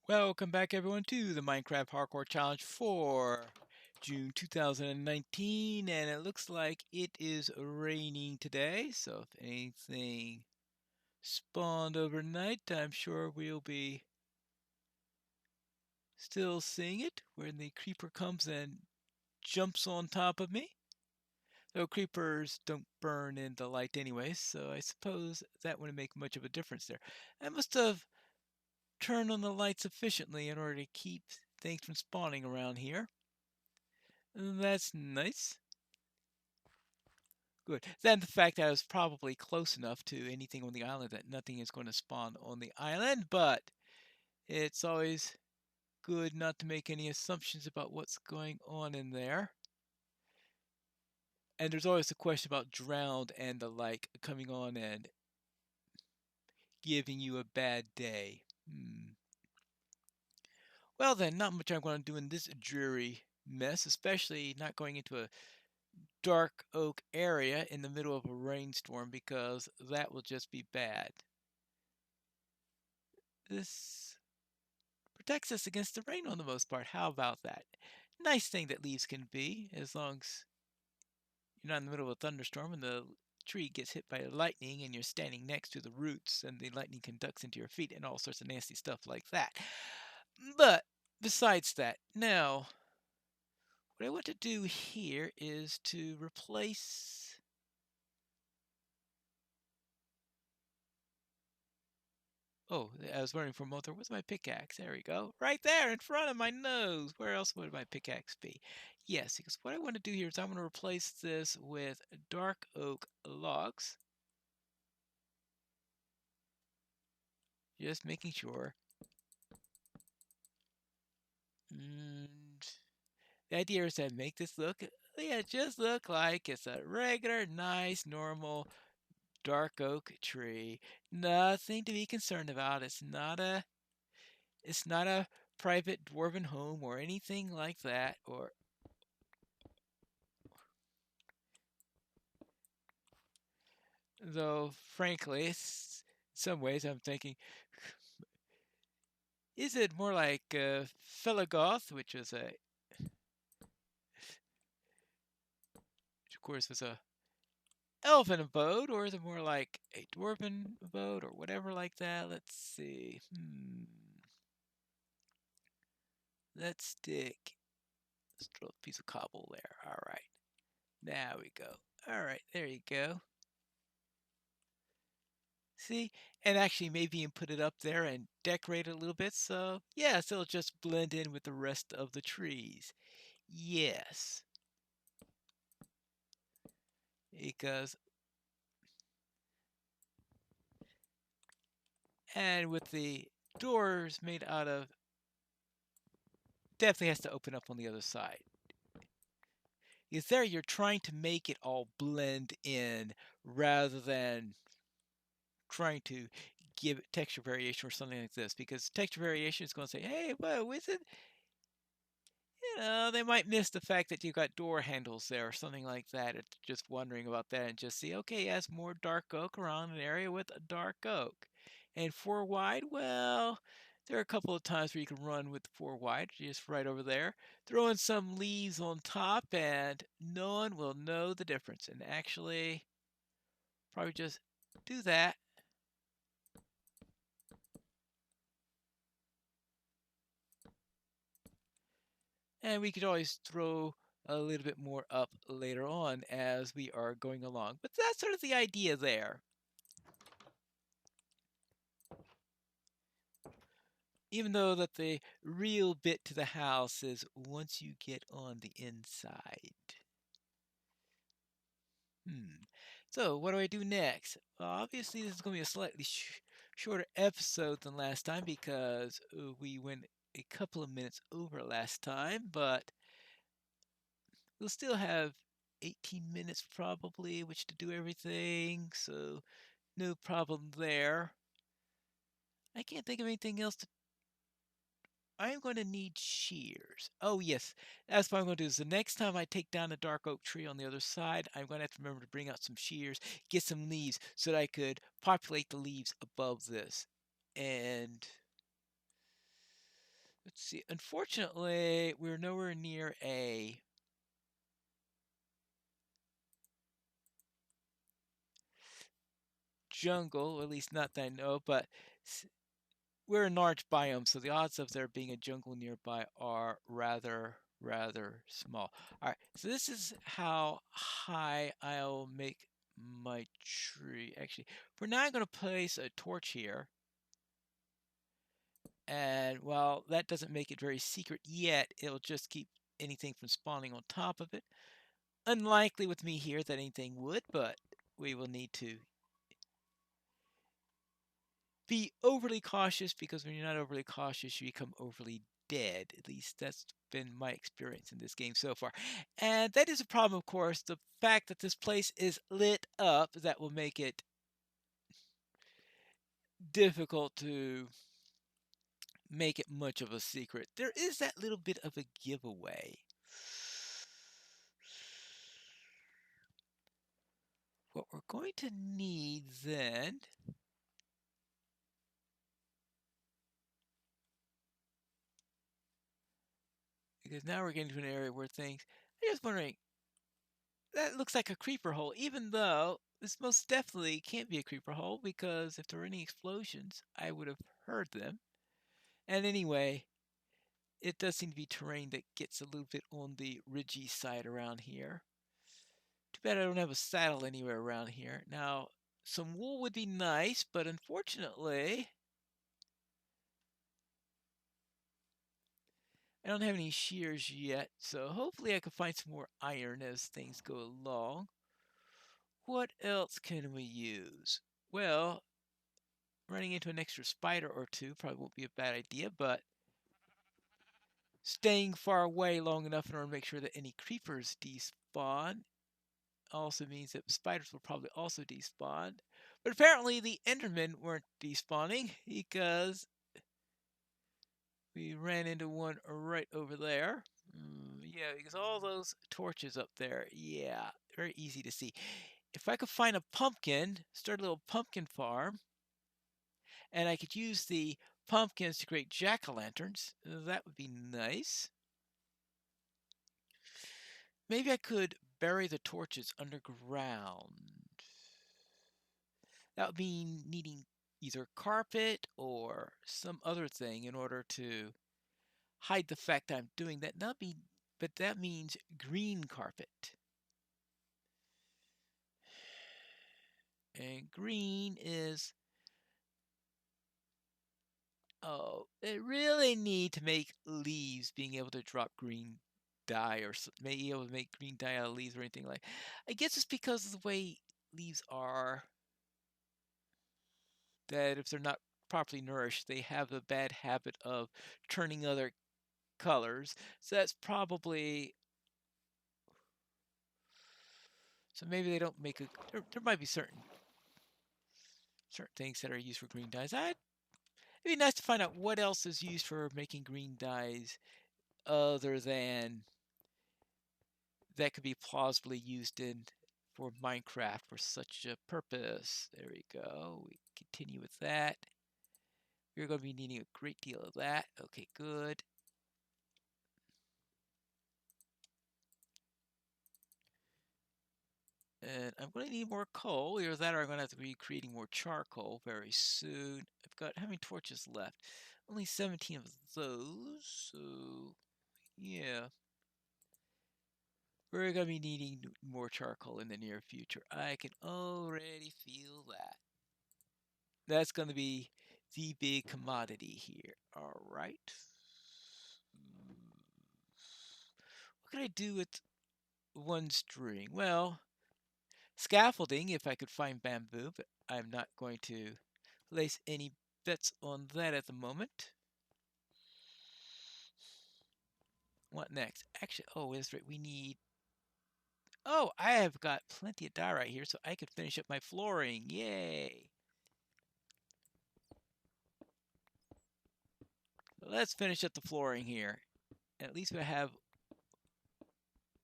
Welcome back everyone to the Minecraft Hardcore Challenge for June 2019, and it looks like it is raining today, so if anything spawned overnight, I'm sure we'll be still seeing it when the creeper comes and jumps on top of me. Though creepers don't burn in the light anyway, so I suppose that wouldn't make much of a difference there. I must have turned on the lights efficiently in order to keep things from spawning around here. That's nice. Good. Then the fact that I was probably close enough to anything on the island that nothing is going to spawn on the island, but it's always good not to make any assumptions about what's going on in there. And there's always the question about drowned and the like coming on and giving you a bad day. Well then, not much I'm going to do in this dreary mess, especially not going into a dark oak area in the middle of a rainstorm because that will just be bad. This protects us against the rain on the most part. How about that? Nice thing that leaves can be, as long as you're not in the middle of a thunderstorm and the tree gets hit by lightning and you're standing next to the roots and the lightning conducts into your feet and all sorts of nasty stuff like that. But besides that, now what I want to do here is to replace. Oh, I was wondering for a moment, where's my pickaxe? There we go. Right there in front of my nose. Where else would my pickaxe be? Yes, because what I want to do here is I'm going to replace this with dark oak logs. Just making sure. And the idea is to make this look, yeah, just look like it's a regular, nice, normal dark oak tree. Nothing to be concerned about. It's not a private dwarven home or anything like that. Or though, frankly, in some ways I'm thinking, is it more like Felagoth, which of course, was a elven abode, or is it more like a dwarven abode, or whatever like that? Let's see. Let's stick. Let's throw a piece of cobble there. All right. Now we go. All right, there you go. See? And actually maybe even put it up there and decorate it a little bit. So, yeah, so it'll just blend in with the rest of the trees. Yes. Because, and with the doors made out of, definitely has to open up on the other side. Because there you're trying to make it all blend in rather than trying to give it texture variation or something like this. Because texture variation is going to say, hey, well, is it, they might miss the fact that you've got door handles there or something like that. It's just wondering about that and just see, okay, yes, more dark oak around an area with a dark oak. And 4 wide, well, there are a couple of times where you can run with 4 wide, just right over there. Throw in some leaves on top and no one will know the difference. And actually, probably just do that. And we could always throw a little bit more up later on as we are going along. But that's sort of the idea there. Even though that the real bit to the house is once you get on the inside. So what do I do next? Well, obviously this is going to be a slightly shorter episode than last time because we went a couple of minutes over last time, but we'll still have 18 minutes probably, which to do everything, so no problem there. I can't think of anything else to. I'm going to need shears. Oh, yes. That's what I'm going to do is the next time I take down a dark oak tree on the other side, I'm going to have to remember to bring out some shears, get some leaves so that I could populate the leaves above this. And Let's see. Unfortunately, we're nowhere near a jungle, at least not that I know, but we're in large biome, so the odds of there being a jungle nearby are rather small. All right, so this is how high I'll make my tree. Actually, for now, I'm going to place a torch here. And while that doesn't make it very secret yet, it'll just keep anything from spawning on top of it. Unlikely with me here that anything would, but we will need to be overly cautious, because when you're not overly cautious, you become overly dead. At least that's been my experience in this game so far. And that is a problem, of course. The fact that this place is lit up, that will make it difficult to make it much of a secret. There is that little bit of a giveaway. What we're going to need then, because now we're getting to an area where things, I'm just wondering, that looks like a creeper hole, even though this most definitely can't be a creeper hole, because if there were any explosions, I would have heard them. And anyway, it does seem to be terrain that gets a little bit on the ridgy side around here. Too bad I don't have a saddle anywhere around here. Now, some wool would be nice, but unfortunately, I don't have any shears yet, so hopefully I can find some more iron as things go along. What else can we use? Well, running into an extra spider or two probably won't be a bad idea, but staying far away long enough in order to make sure that any creepers despawn also means that spiders will probably also despawn. But apparently the Endermen weren't despawning, because we ran into one right over there. Yeah, because all those torches up there, yeah, very easy to see. If I could find a pumpkin, start a little pumpkin farm, and I could use the pumpkins to create jack-o'-lanterns, that would be nice. Maybe I could bury the torches underground. That would mean needing either carpet or some other thing in order to hide the fact I'm doing that. Not be, but that means green carpet. And green is, oh, they really need to make leaves being able to drop green dye, or may be able to make green dye out of leaves or anything like. I guess it's because of the way leaves are, that if they're not properly nourished, they have the bad habit of turning other colors. So that's probably, so maybe they don't make a. There might be certain things that are used for green dyes. It'd be nice to find out what else is used for making green dyes other than that could be plausibly used in for Minecraft for such a purpose. There we go. We continue with that. We're going to be needing a great deal of that. Okay, good. And I'm going to need more coal. Either that or I'm going to have to be creating more charcoal very soon. I've got, how many torches left? Only 17 of those. So, yeah. We're going to be needing more charcoal in the near future. I can already feel that. That's going to be the big commodity here. All right. What can I do with one string? Well, scaffolding, if I could find bamboo, but I'm not going to place any bets on that at the moment. What next? Actually, oh, that's right. We need. Oh, I have got plenty of dye right here, so I could finish up my flooring. Yay! Let's finish up the flooring here. At least we have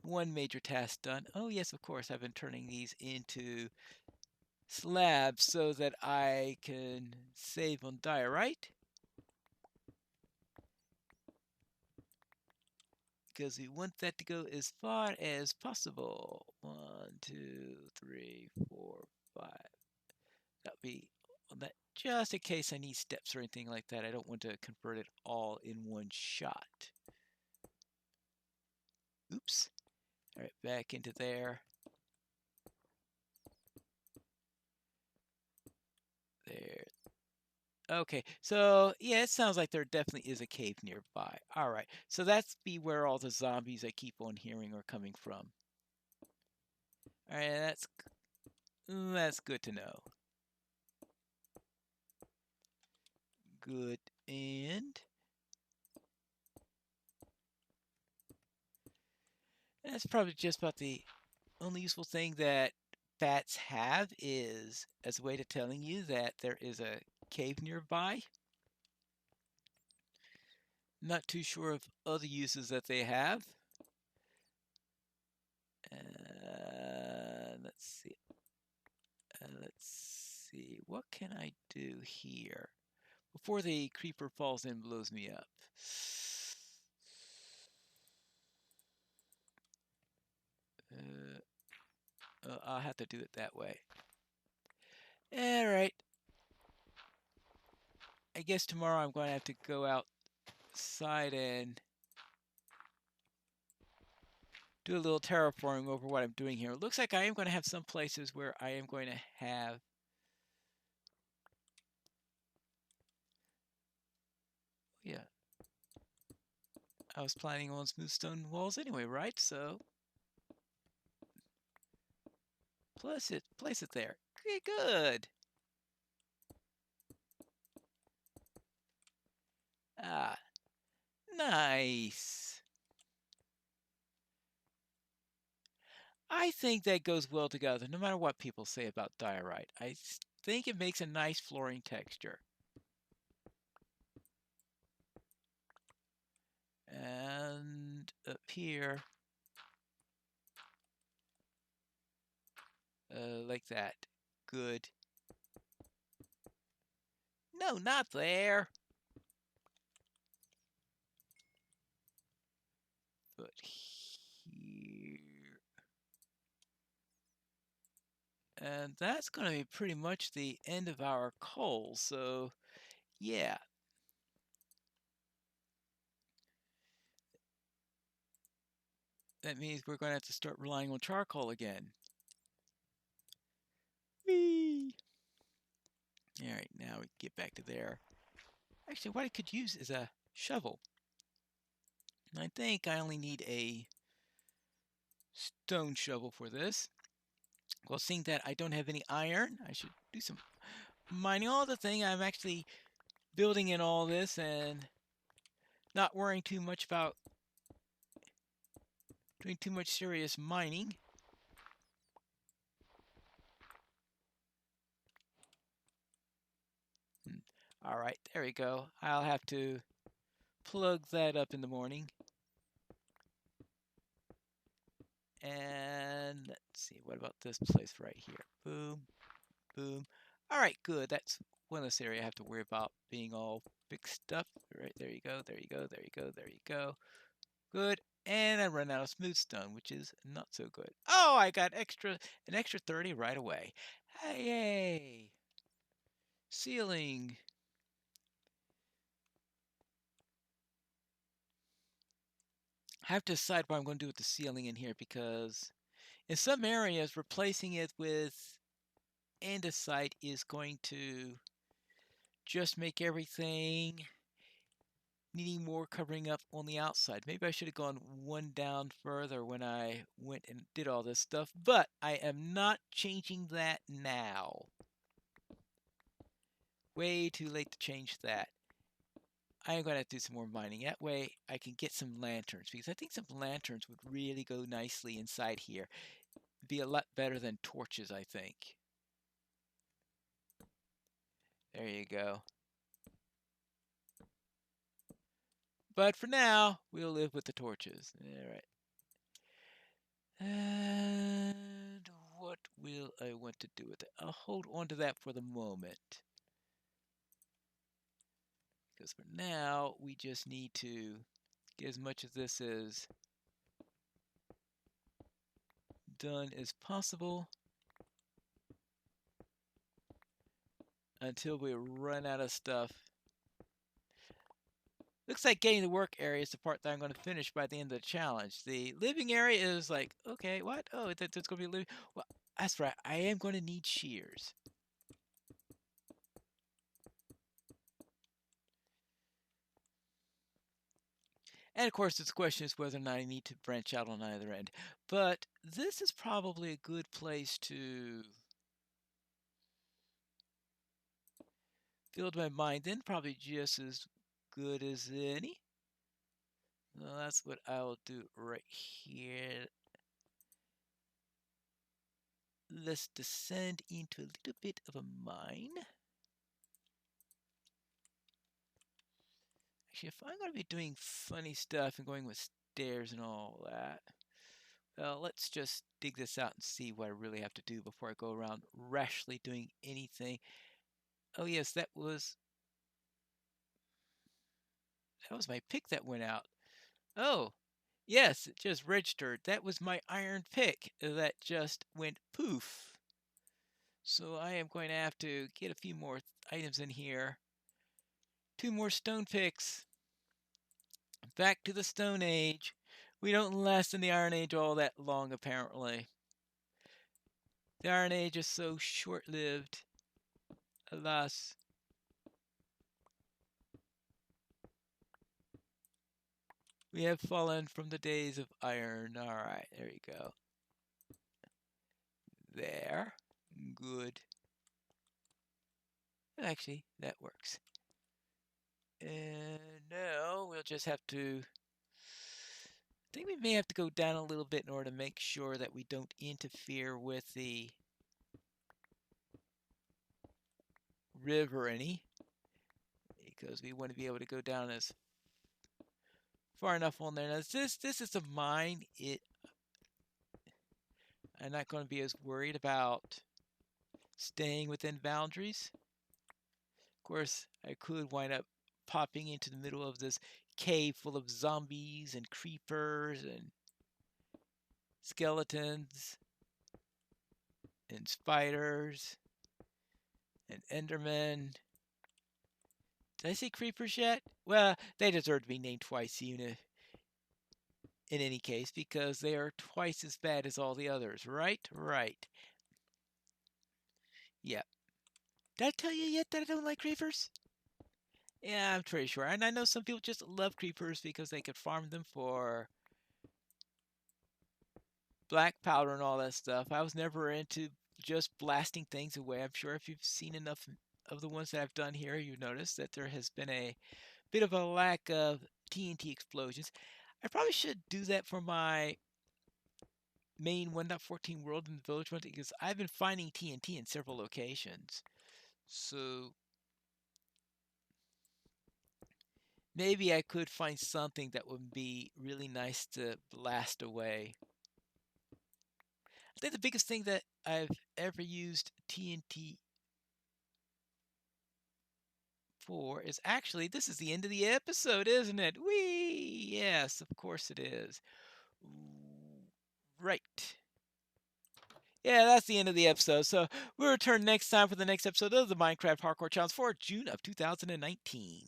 one major task done. Oh, yes, of course. I've been turning these into slabs so that I can save on dye, right? because we want that to go as far as possible. 1, 2, 3, 4, 5. That'll be on that just in case I need steps or anything like that. I don't want to convert it all in one shot. Oops. All right, back into there. There. Okay, so yeah, it sounds like there definitely is a cave nearby. All right, so that's be where all the zombies I keep on hearing are coming from. All right, that's good to know. Good, and that's probably just about the only useful thing that bats have is as a way to telling you that there is a cave nearby. Not too sure of other uses that they have. Let's see. Let's see. What can I do here before the creeper falls in and blows me up? I'll have to do it that way. All right. I guess tomorrow I'm going to have to go outside and do a little terraforming over what I'm doing here. It looks like I am going to have some places where I am going to have yeah. I was planning on smooth stone walls anyway, right? So place it there. Okay, good. Ah, nice. I think that goes well together, no matter what people say about diorite. I think it makes a nice flooring texture. And up here, like that. Good. No, not there. But here. And that's going to be pretty much the end of our coal. So, yeah. That means we're going to have to start relying on charcoal again. Whee! All right, now we get back to there. Actually, what I could use is a shovel. I think I only need a stone shovel for this. Well, seeing that I don't have any iron, I should do some mining. All the thing, I'm actually building in all this and not worrying too much about doing too much serious mining. All right, there we go. I'll have to plug that up in the morning. And let's see, what about this place right here? Boom, boom. All right, good. That's one less area I have to worry about being all fixed up. Right, there you go, there you go, there you go, there you go. Good. And I run out of smooth stone, which is not so good. Oh, I got an extra 30 right away. Yay! Ceiling. I have to decide what I'm going to do with the ceiling in here because in some areas, replacing it with andesite is going to just make everything needing more covering up on the outside. Maybe I should have gone one down further when I went and did all this stuff, but I am not changing that now. Way too late to change that. I am going to have to do some more mining. That way I can get some lanterns because I think some lanterns would really go nicely inside here. Be a lot better than torches, I think. There you go. But for now, we'll live with the torches. All right. And what will I want to do with it? I'll hold on to that for the moment. Because for now, we just need to get as much of this as done as possible until we run out of stuff. Looks like getting the work area is the part that I'm going to finish by the end of the challenge. The living area is like, okay, what? Oh, that's going to be living. Well, that's right. I am going to need shears. And of course, the question is whether or not I need to branch out on either end. But this is probably a good place to build my mind in, probably just as good as any. Well, that's what I'll do right here. Let's descend into a little bit of a mine. Actually, if I'm going to be doing funny stuff and going with stairs and all that, well, let's just dig this out and see what I really have to do before I go around rashly doing anything. Oh yes, that was my pick that went out. Oh, yes, it just registered. That was my iron pick that just went poof. So I am going to have to get a few more items in here. 2 more stone picks. Back to the Stone Age. We don't last in the Iron Age all that long, apparently. The Iron Age is so short-lived. Alas. We have fallen from the days of iron. Alright, there you go. There. Good. Actually, that works. And now we'll just have to... I think we may have to go down a little bit in order to make sure that we don't interfere with the river any. Because we want to be able to go down as far enough on there. Now, this is a mine. I'm not going to be as worried about staying within boundaries. Of course, I could wind up popping into the middle of this cave full of zombies and creepers and skeletons and spiders and endermen. Did I say creepers yet? Well, they deserve to be named twice, even in any case, because they are twice as bad as all the others, right? Right. Yeah. Did I tell you yet that I don't like creepers? Yeah, I'm pretty sure. And I know some people just love creepers because they could farm them for black powder and all that stuff. I was never into just blasting things away. I'm sure if you've seen enough of the ones that I've done here, you notice that there has been a bit of a lack of TNT explosions. I probably should do that for my main 1.14 world in the village one because I've been finding TNT in several locations. So maybe I could find something that would be really nice to blast away. I think the biggest thing that I've ever used TNT for is actually, this is the end of the episode, isn't it? Whee! Yes, of course it is. Right. Yeah, that's the end of the episode. So we'll return next time for the next episode of the Minecraft Hardcore Challenge for June of 2019.